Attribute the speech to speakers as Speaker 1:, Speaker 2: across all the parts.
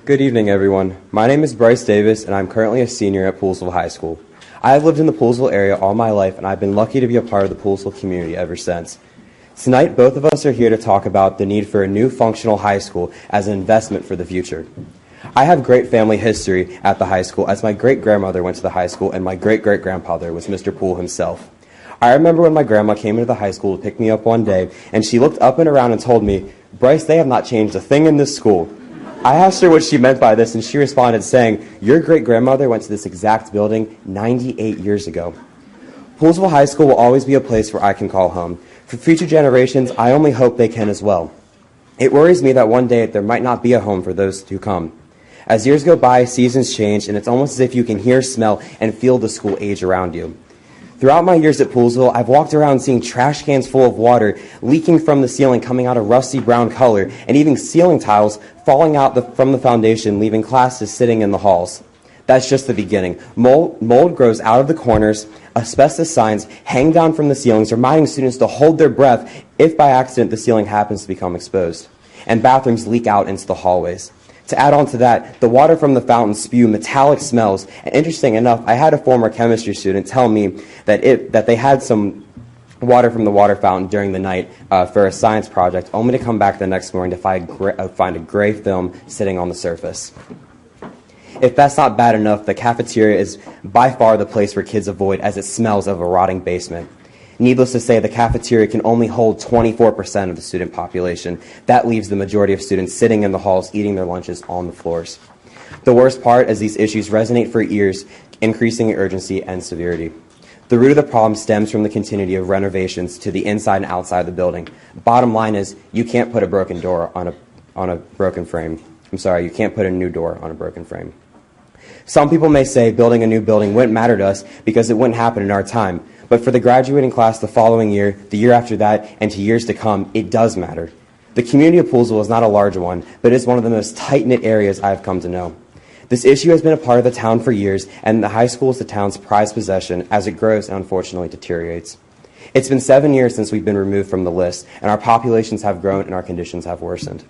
Speaker 1: Good evening, everyone. My name is Bryce Davis, and I'm currently a senior at Poolesville High School. I have lived in the Poolesville area all my life, and I've been lucky to be a part of the Poolesville community ever since. Tonight, both of us are here to talk about the need for a new functional high school as an investment for the future. I have great family history at the high school, as my great-grandmother went to the high school, and my great-great-grandfather was Mr. Poole himself. I remember when my grandma came into the high school to pick me up one day, and she looked up and around and told me, "Bryce, they have not changed a thing in this school." I asked her what she meant by this, and she responded saying, "Your great-grandmother went to this exact building 98 years ago." Poolesville High School will always be a place where I can call home. For future generations, I only hope they can as well. It worries me that one day there might not be a home for those who come. As years go by, seasons change, and it's almost as if you can hear, smell, and feel the school age around you. Throughout my years at Poolesville, I've walked around seeing trash cans full of water leaking from the ceiling, coming out a rusty brown color, and even ceiling tiles falling out from the foundation, leaving classes sitting in the halls. That's just the beginning. Mold grows out of the corners, asbestos signs hang down from the ceilings, reminding students to hold their breath if by accident the ceiling happens to become exposed. And bathrooms leak out into the hallways. To add on to that, the water from the fountain spew metallic smells. And interesting enough, I had a former chemistry student tell me that they had some water from the water fountain during the night for a science project, only to come back the next morning to find a gray film sitting on the surface. If that's not bad enough, the cafeteria is by far the place where kids avoid, as it smells of a rotting basement. Needless to say, the cafeteria can only hold 24% of the student population. That leaves the majority of students sitting in the halls eating their lunches on the floors. The worst part is these issues resonate for years, increasing in urgency and severity. The root of the problem stems from the continuity of renovations to the inside and outside of the building. Bottom line is, you can't put a broken door on a broken frame. You can't put a new door on a broken frame. Some people may say building a new building wouldn't matter to us because it wouldn't happen in our time. But for the graduating class the following year, the year after that, and to years to come, it does matter. The community of Poolesville is not a large one, but it is one of the most tight-knit areas I have come to know. This issue has been a part of the town for years, and the high school is the town's prized possession as it grows and unfortunately deteriorates. It's been 7 years since we've been removed from the list, and our populations have grown and our conditions have worsened.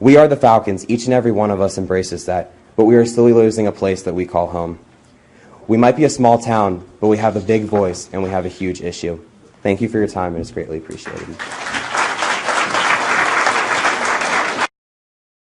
Speaker 1: We are the Falcons. Each and every one of us embraces that, but we are slowly losing a place that we call home. We might be a small town, but we have a big voice and we have a huge issue. Thank you for your time, and it's greatly appreciated.